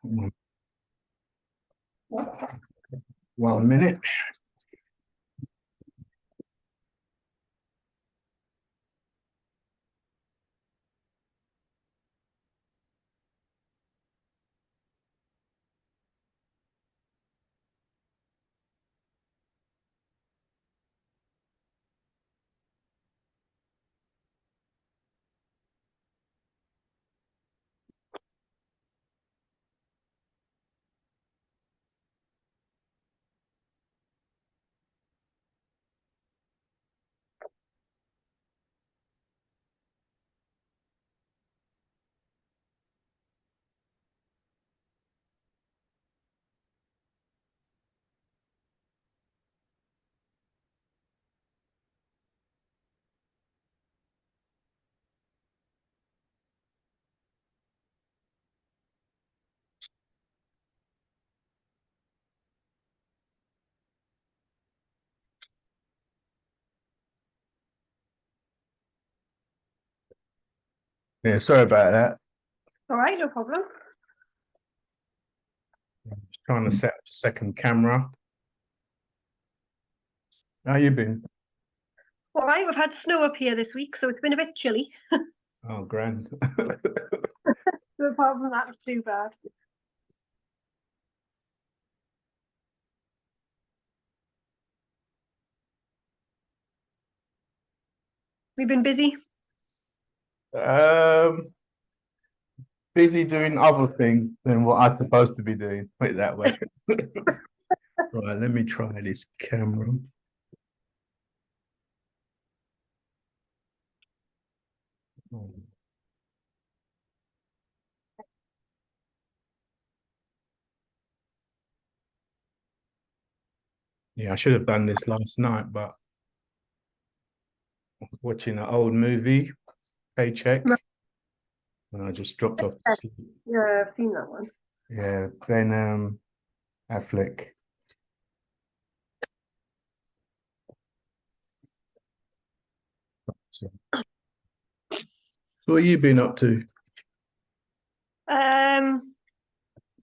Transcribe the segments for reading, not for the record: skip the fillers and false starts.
One minute. Yeah, sorry about that. All right, no problem. Just trying to set up a second camera. How you been? All right, we've had snow up here this week, so it's been a bit chilly. Oh, grand. So apart from that, it's too bad. We've been busy. Um, Busy doing other things than what I'm supposed to be doing. Put it that way. Right, let me try this camera. Yeah, I should have done this last night, but I was watching an old movie, Paycheck, and I just dropped off to sleep. Yeah, I've seen that one. Yeah, then Affleck. So, what have you been up to?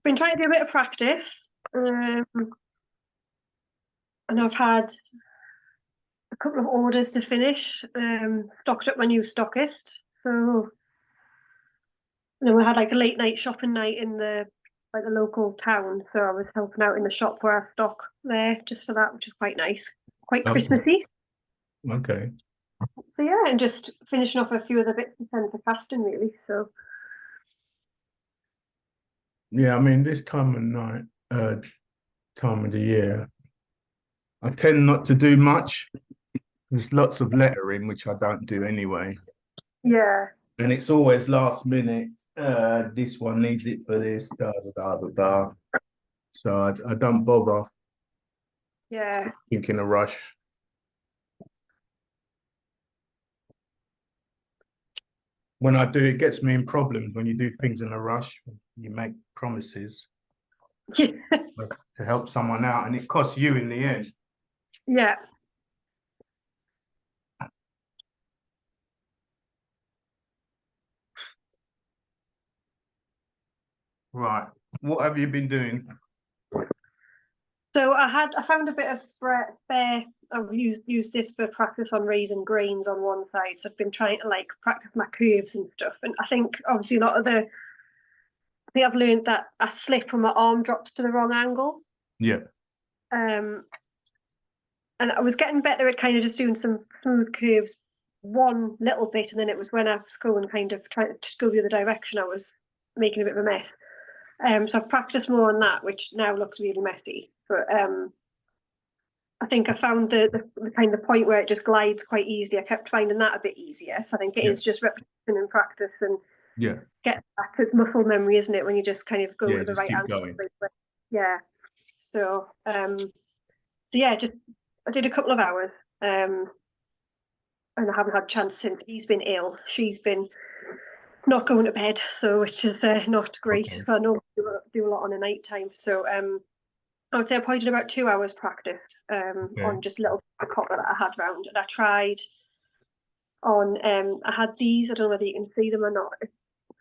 Been trying to do a bit of practice. And I've had a couple of orders to finish. Stocked up my new stockist. So then we had like a late night shopping night in the local town. So I was helping out in the shop where I stock there just for that, which is quite nice. Quite Oh, Christmassy. okay. So yeah, and just finishing off a few of the bits and send for casting really. So Yeah, I mean, this time of night, time of the year, I tend not to do much. There's lots of lettering, which I don't do anyway. yeah, And it's always last minute. This one needs it for this, da da da da da. So I don't bother yeah. thinking a rush. When I do, it gets me in problems when you do things in a rush. You make promises to help someone out, and it costs you in the end. Yeah. Right. What have you been doing? So I found a bit of spare. I've used this for practice on raising grains on one side. So I've been trying to like practice my curves and stuff. And I think obviously I think I've learned that I slip when my arm drops to the wrong angle. Yeah. Um, and I was getting better at kind of just doing some smooth curves one little bit, and then it was when I was going kind of trying to go the other direction, I was making a bit of a mess. So I've practiced more on that, which now looks really messy. But I think I found the kind of point where it just glides quite easily. I kept finding that a bit easier. So I think it Yeah. is just repetition and practice and Yeah. get back to muscle memory, isn't it? When you just kind of go Yeah. to the Just right keep angle. going. Yeah. So yeah, just I did a couple of hours. And I haven't had a chance since he's been ill. She's been not going to bed, so which is not great. Okay. So I normally do a lot on a night time. So I would say I probably did about 2 hours practice Okay. on just little copper that I had round, and I tried on. I had these. I don't know whether you can see them or not.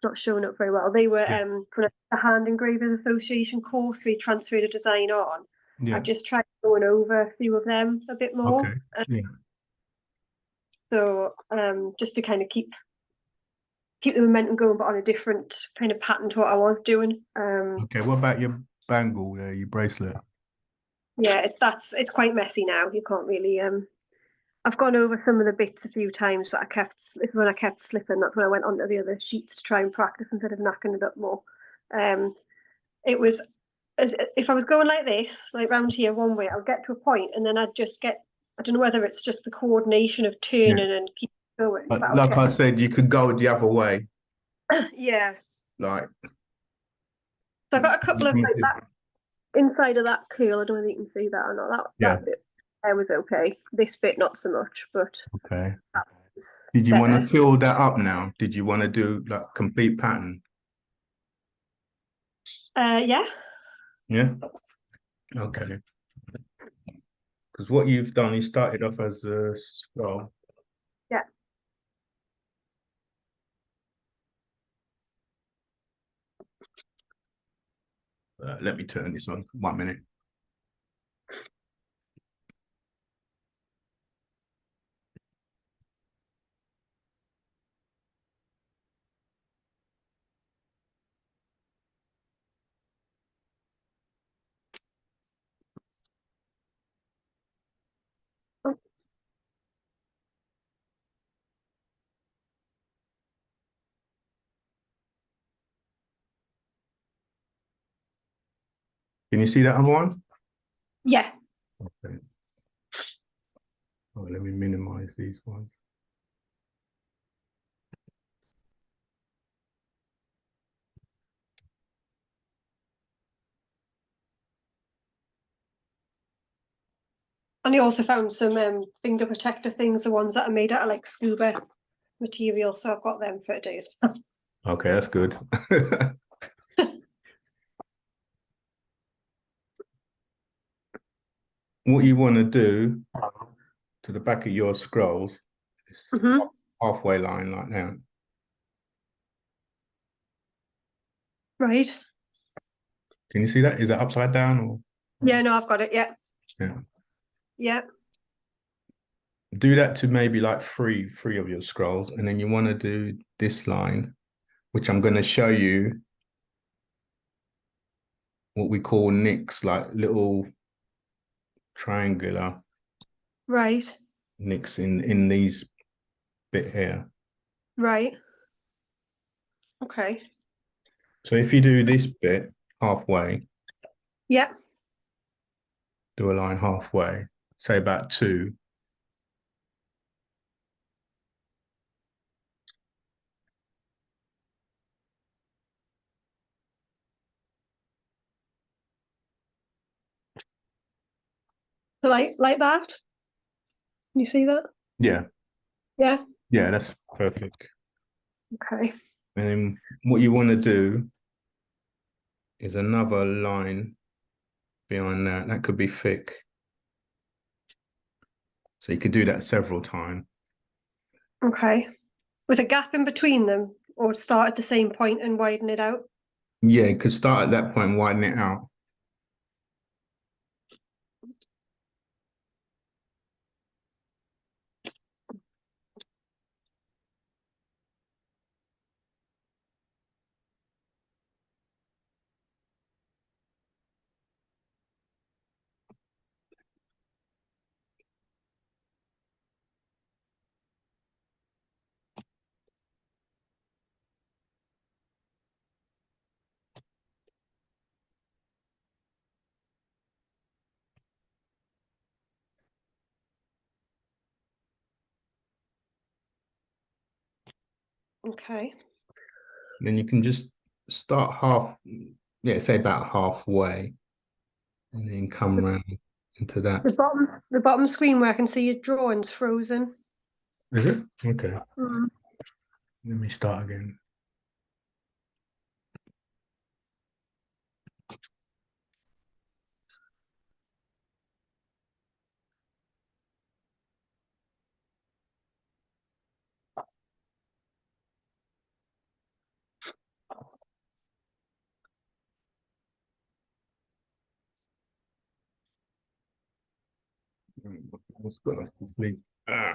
not showing up very well. They were Yeah. from the Hand Engravers Association course. We transferred a design on. Yeah. I've just tried going over a few of them a bit more. Okay. Yeah. So just to kind of keep the momentum going, but on a different kind of pattern to what I was doing. Okay. What about your bangle there, your bracelet? Yeah, it's quite messy now. You can't really I've gone over some of the bits a few times, but it's when I kept slipping. That's when I went onto the other sheets to try and practice instead of knacking it up more. It was as if I was going like this, like round here one way, I'll get to a point and then I'd just get. I don't know whether it's just the coordination of Yeah. turning and keep going, but But I would like I get. said, you could go the other way. Yeah, Like so I got a couple of like that inside of that curl. I don't know if you can see that or not. Yeah. That bit there was okay. This bit not so much, but Okay. that Did you want better. to fill that up now? Did you want to do like complete pattern? Yeah. Yeah. Okay. Because what you've done, you started off as a scroll. Yeah. Let me turn this on. 1 minute. Oh, Can you see that other one? yeah. Okay. Oh, let me minimize these ones. And I also found some finger protector things, the ones that are made out of like scuba material. So I've got them for a day as well. Okay, that's good. What you want to do to the back of your scrolls is Mm-hmm. halfway line like that. Right. Can you see that? Is that upside down or? Yeah, no, I've got it. Yeah. Yeah. Yeah. Do that to maybe like three of your scrolls, and then you want to do this line, which I'm going to show you what we call nicks, like little triangular Right. nicks in these bit here. Right. Okay. So if you do this bit halfway, Yeah. do a line halfway, say about two. So like that. Can you see that? Yeah, Yeah. yeah, that's perfect. Okay. And then what you want to do is another line behind that. That could be thick. So you could do that several times. Okay. With a gap in between them, or start at the same point and widen it out. Yeah, you could start at that point and widen it out. Okay. Then you can just start yeah, say about halfway, and then come around into that. The bottom screen where I can see your drawings frozen. Is it? Okay. Mm. Let me start again. What's got us to sleep? Ah.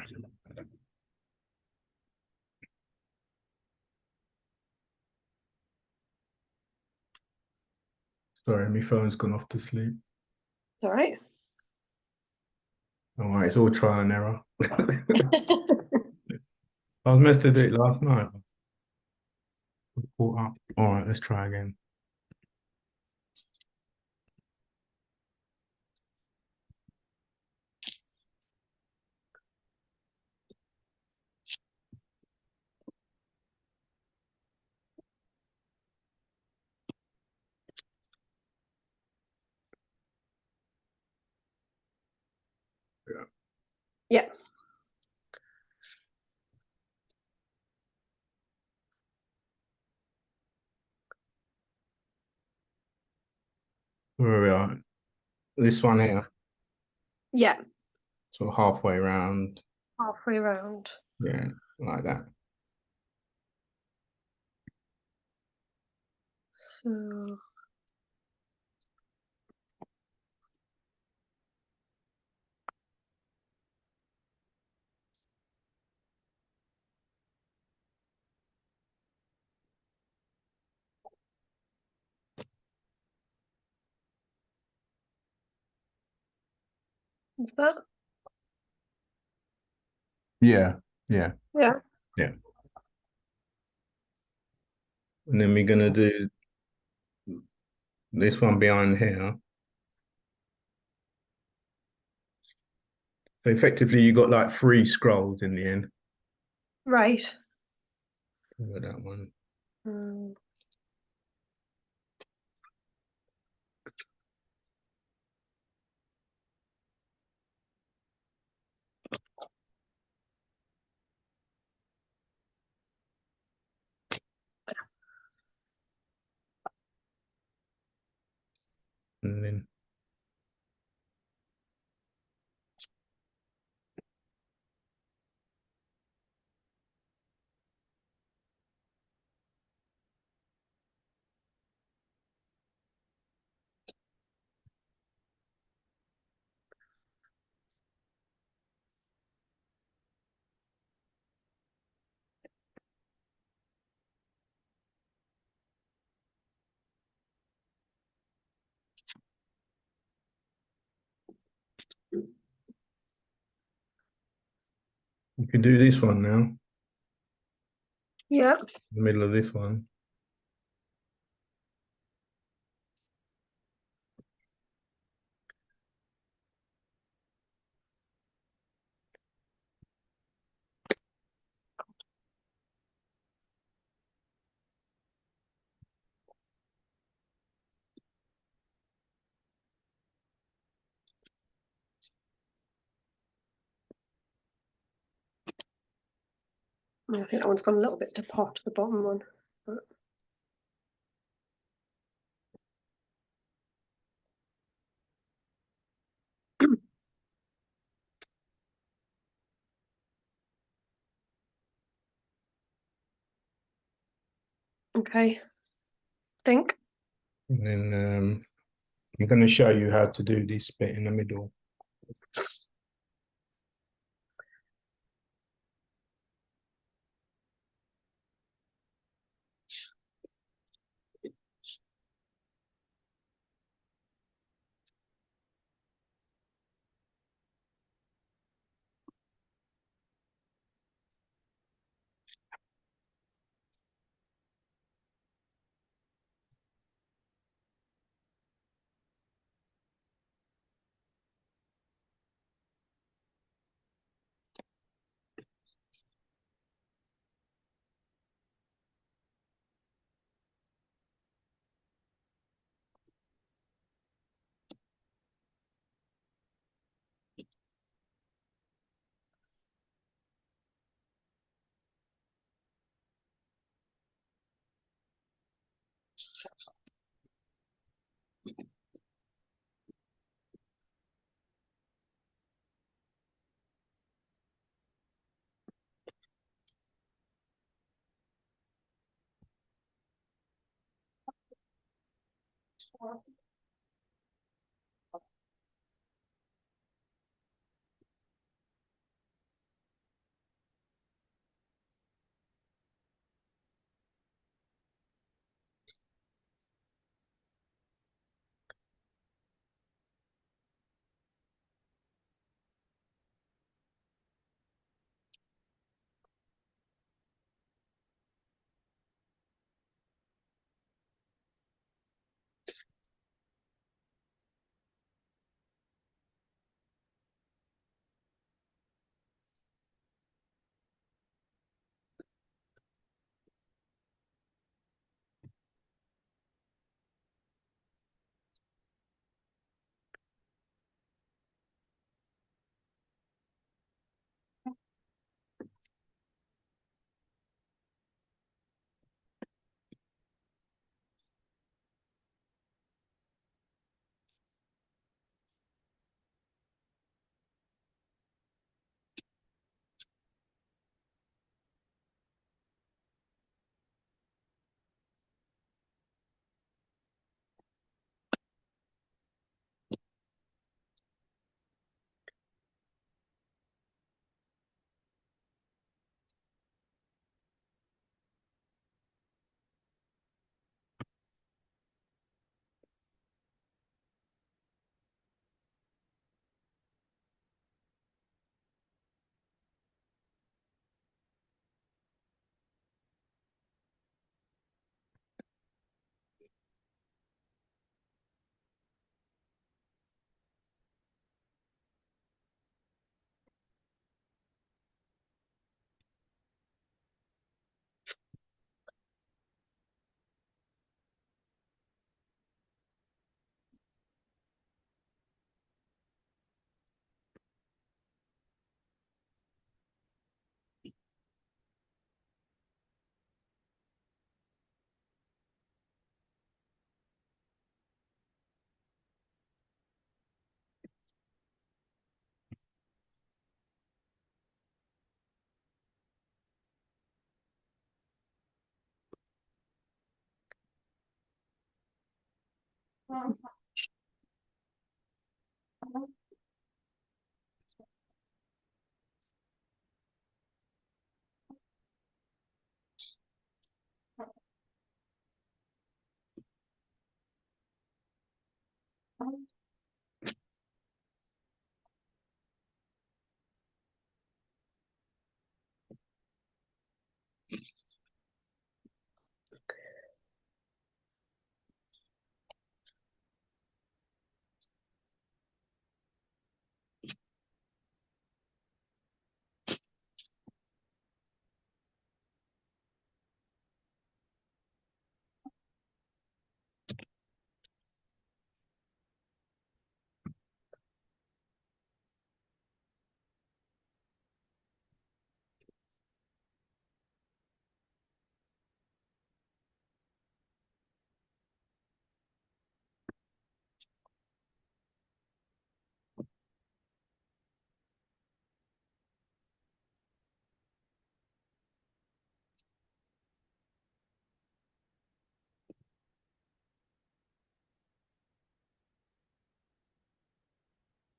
Sorry, my phone's gone off to sleep. All right. All right, it's all trial and error. I was meant to do it last night. Caught up. All right, let's try again. Yeah. Where we are. This one here, Yeah. sort of halfway around. Halfway around. Yeah, like that. So is that? Yeah, yeah, Yeah. yeah. And then we're gonna do this one behind here. So effectively, you got like 3 scrolls in the end. Right. Look at that one. Mm. And then you can do this one now, Yeah. the middle of this one. I think that one's gone a little bit to pot, the bottom one. But okay. Think. And then I'm going to show you how to do this bit in the middle.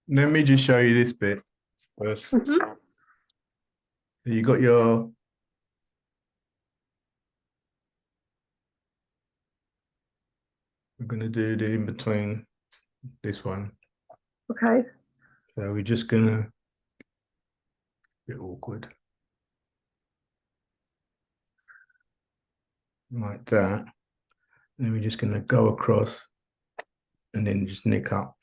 Let me just show you this bit first. Mhm. You got your we're gonna do the in between this one. Okay. So we're just gonna bit awkward. Like that. Then we're just gonna go across and then just nick up.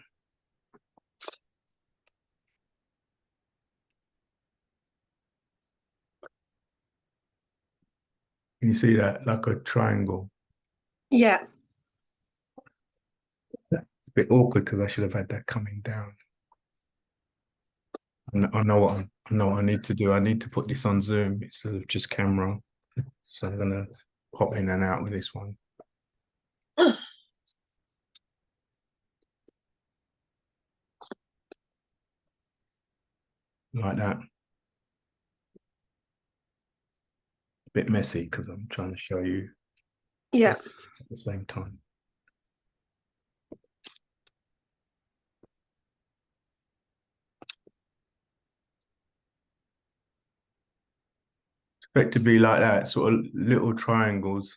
Can you see that? Like a triangle. Yeah. A bit awkward because I should have had that coming down. I know what I need to do. I need to put this on Zoom instead of just camera. So I'm gonna pop in and out with this one. Like that. A bit messy because I'm trying to show you Yeah. at the same time. Effectively like that, sort of little triangles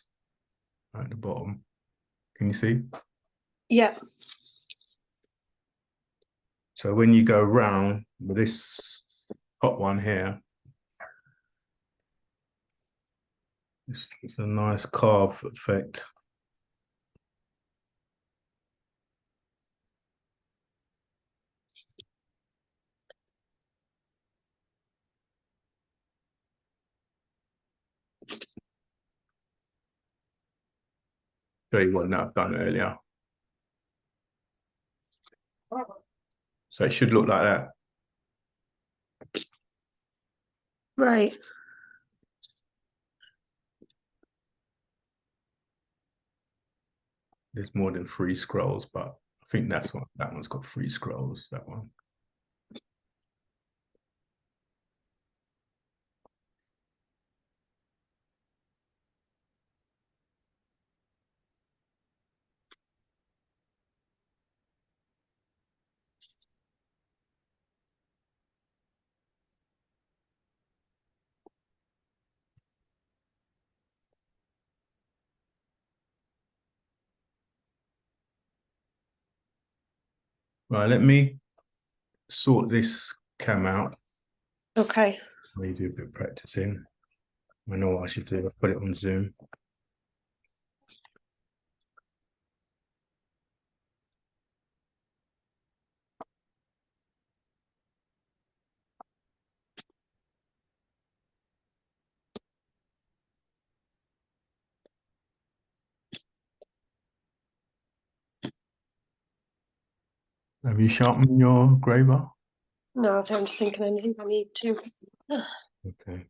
at the bottom. Can you see? Yeah. So when you go round with this top one here, it's a nice carve effect. Show you what I've done earlier. So it should look like that. Right. There's more than 3 scrolls, but I think that's what that one's got 3 scrolls, that one. Right, let me sort this cam out. Okay. Let me do a bit of practicing. I know what I should do. I'll put it on Zoom. Have you sharpened your graver? No, I'm just thinking anything I need to. Okay.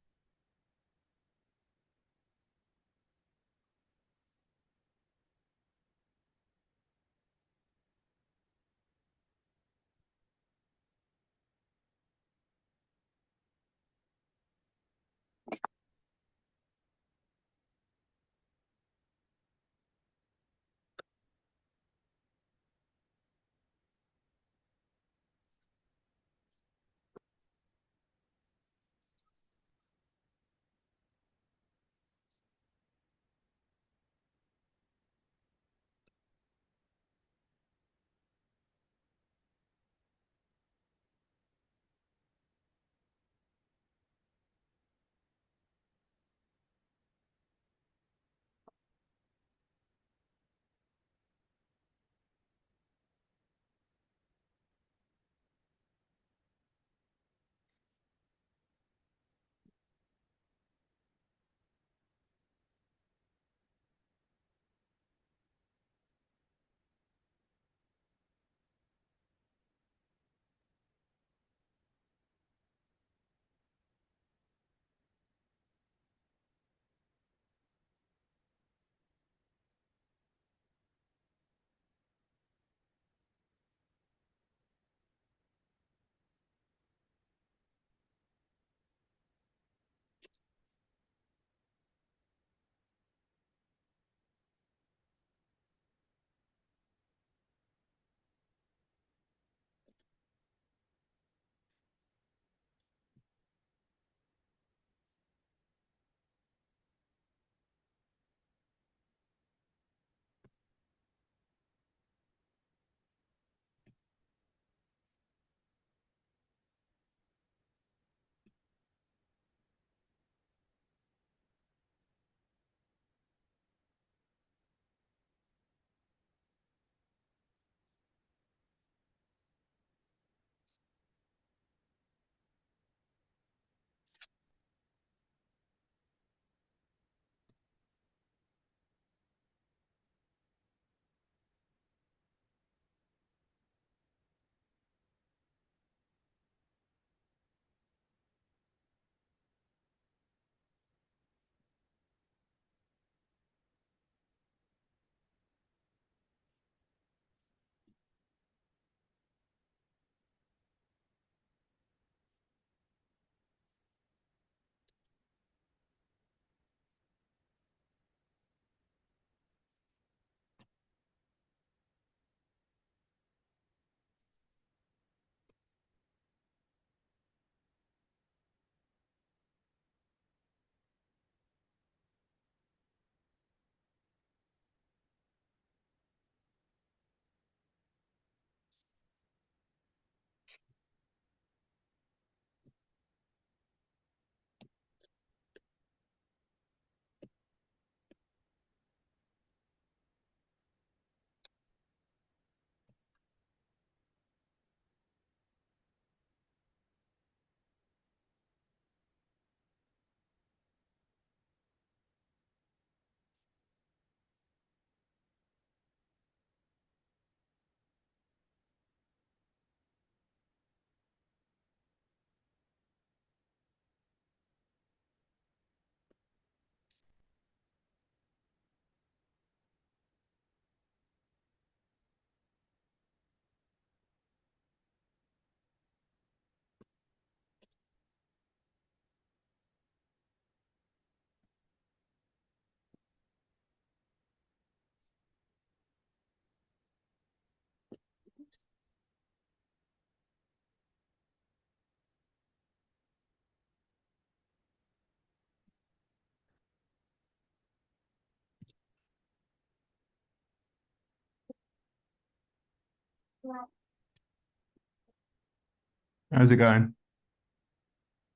How's it going?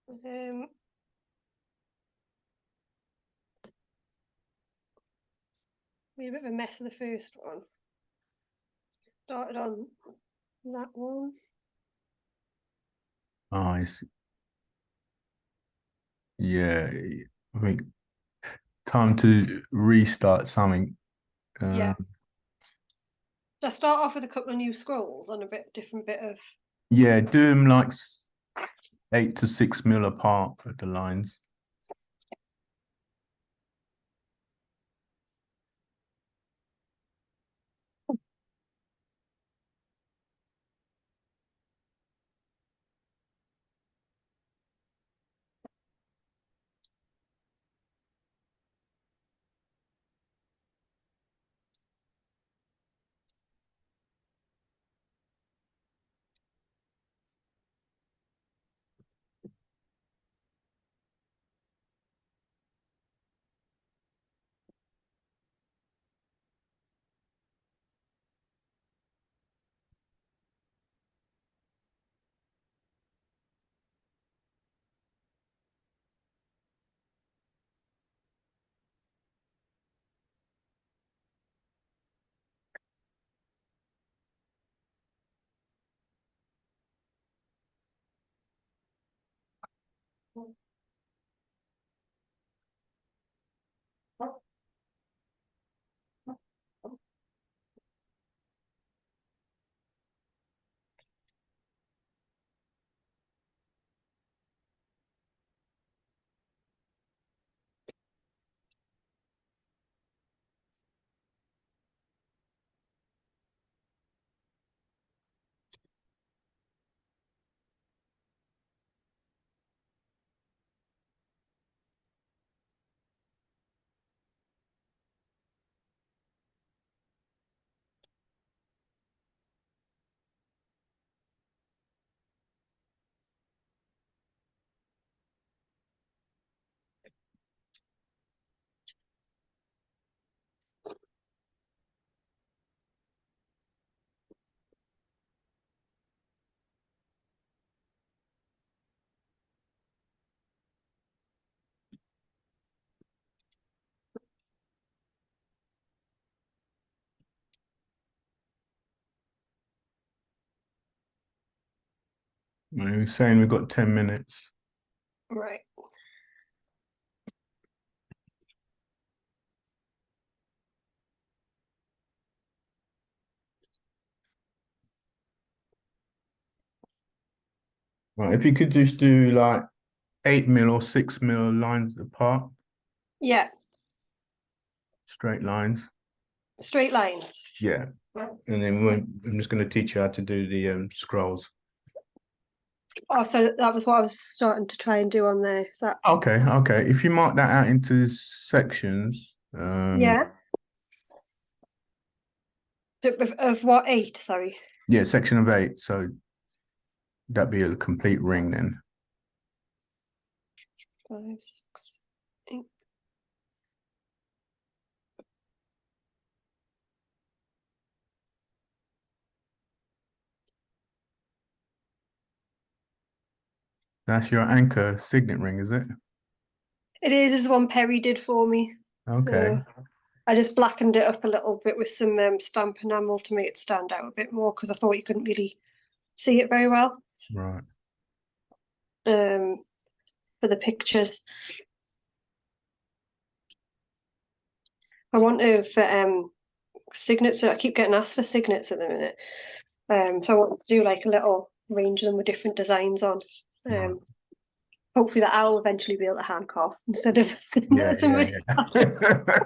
Um, made a bit of a mess of the first one. Started on that one. Nice. Yeah, I think time to restart something. Yeah. Just start off with a couple of new scrolls on a different bit of. Yeah, do them like 8 to 6 mil apart at the lines. We were saying we've got 10 minutes. Right. Right, if you could just do like 8 mil or 6 mil lines apart, Yeah. straight lines. Straight lines. Yeah. And then I'm just going to teach you how to do the scrolls. Oh, so that was what I was starting to try and do on there. Is that? Okay, okay. If you mark that out into sections, Yeah. Of what, 8? Sorry. yeah, section of 8. So that'd be a complete ring then. 5, 6, 8. That's your anchor signet ring, is it? It is. This is one Perry did for me. Okay. I just blackened it up a little bit with some stamp enamel to make it stand out a bit more because I thought you couldn't really see it very well Right. for the pictures. I want to for signets. I keep getting asked for signets at the minute. So I want to do like a little range of them with different designs on. Right. Hopefully that I'll eventually be able to hand carve instead of Yeah, somebody. yeah.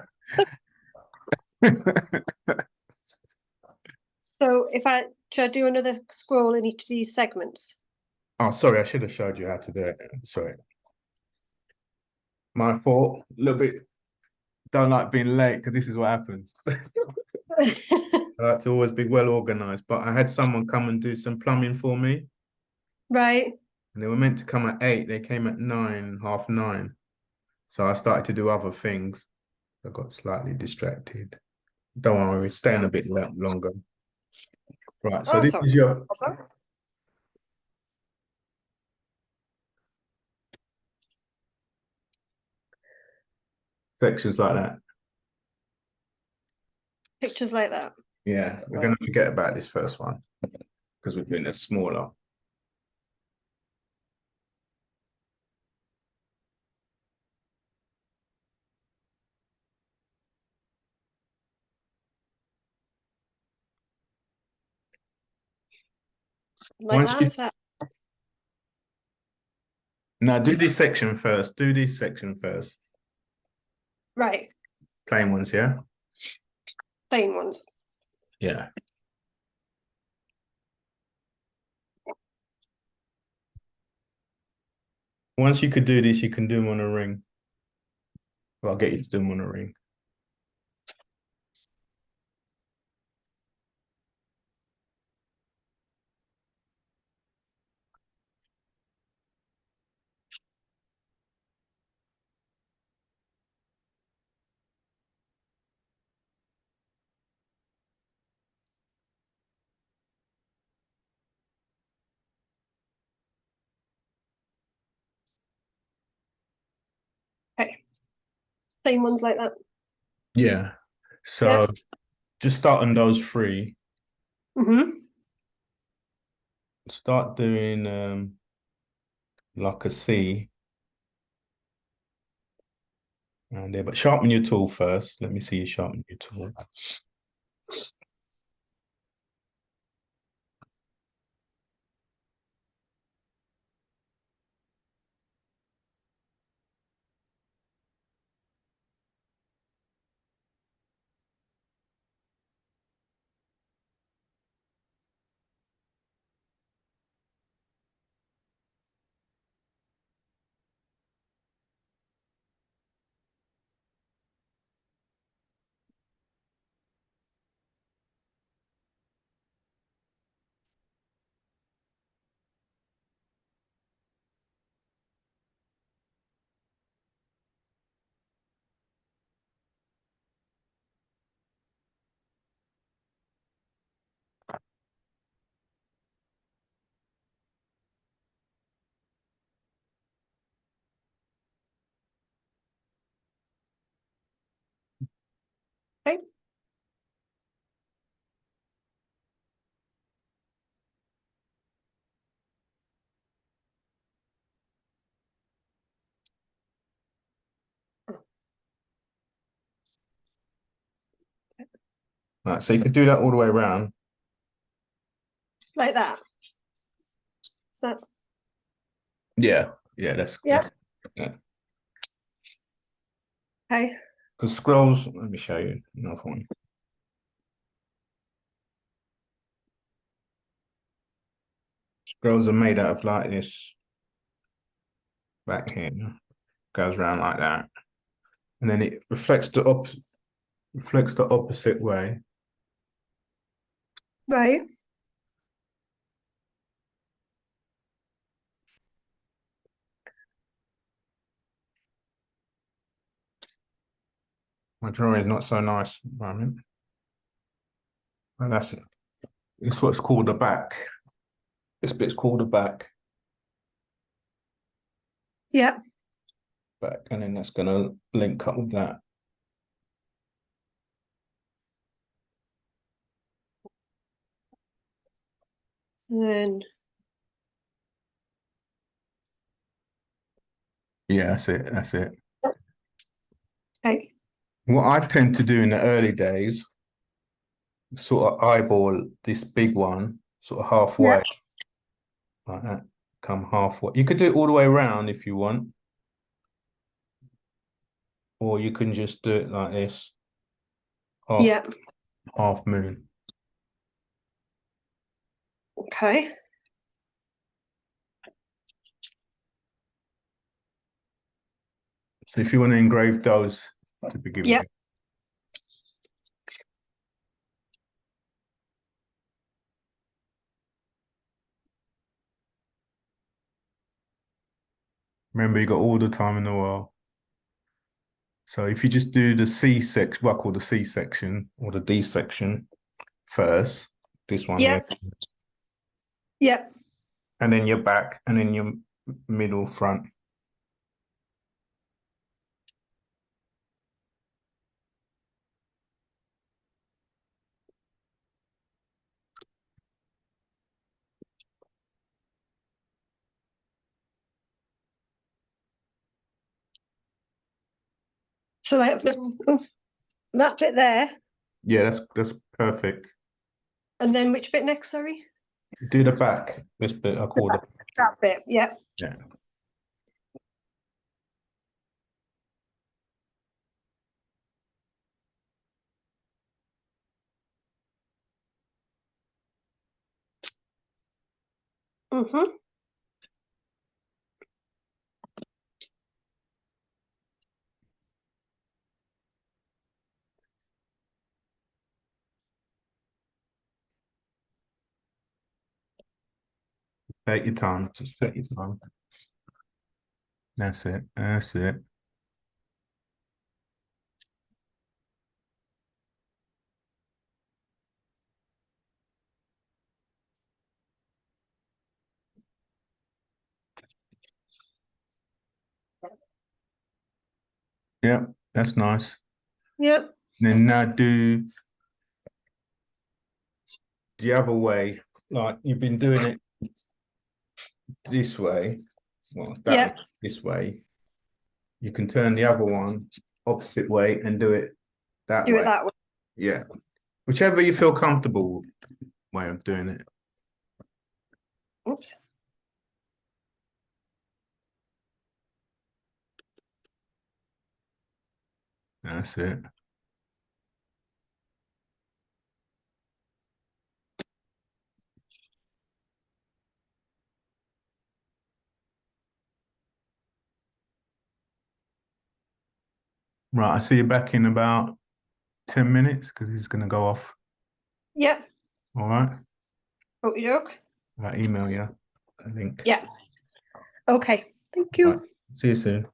So should I do another scroll in each of these segments? Oh, sorry, I should have showed you how to do it. Sorry. My fault. A little bit. Don't like being late because this is what happens. I like to always be well organized, but I had someone come and do some plumbing for me, Right. and they were meant to come at 8. They came at 9, half 9. So I started to do other things. I got slightly distracted. Don't worry, we're staying a bit longer. Right, so Oh, this sorry. is your sections like that. Pictures like that. Yeah, we're going to forget about this first one because we're doing a smaller. Like Once that. you Is that now do this section first. Do this section first. right? Plain ones, yeah? Plain ones. Yeah. Once you could do this, you can do them on a ring. Well, I'll get you to do them on a ring. Okay. Plain ones like that. Yeah. Yeah. So just start on those three. Mm-hmm. Start doing like a C. And there, but sharpen your tool first. Let me see you sharpen your tool. Okay. Right, so you could do that all the way around. Like that. Is that Yeah, yeah, yeah. yeah. Okay. Because scrolls, let me show you another one. Scrolls are made out of like this back here. Goes around like that. And then it reflects the opposite way. Right. My drawing is not so nice, moment. And that's it. It's what's called the back. This bit's called the back. Yeah. Back, and then that's gonna link up with that. And then Yeah, that's it. That's it. okay. What I tend to do in the early days, sort of eyeball this big one, sort of Yeah. halfway, like that. Come halfway. You could do it all the way around if you want, or you can just do it like this, half Yeah. half moon. Okay. So if you want to engrave those to begin Yeah. with. Remember, you got all the time in the world. So if you just do the C section, what I call the C section or the D section first, this one Yeah. here, Yeah. and then your back, and then your middle front. So like that bit there, Yeah, that's perfect. and then which bit next? Sorry. Do the back. This bit I call it. That bit. Yeah. Yeah. Mm-hmm. Take your time. Just take your time. That's it. That's it. Yeah, that's nice. Yeah. Then now do the other way. Like you've been doing it this way. Well, that Yeah. way, this way. You can turn the other one opposite way and do it that Do way. it that way. Yeah. Whichever you feel comfortable way of doing it. Oops. That's it. Right, I see you back in about 10 minutes because he's going to go off. Yeah. All right. Okey doke. I'll email you, I think. Yeah. Okay. Thank you. Right. See you soon.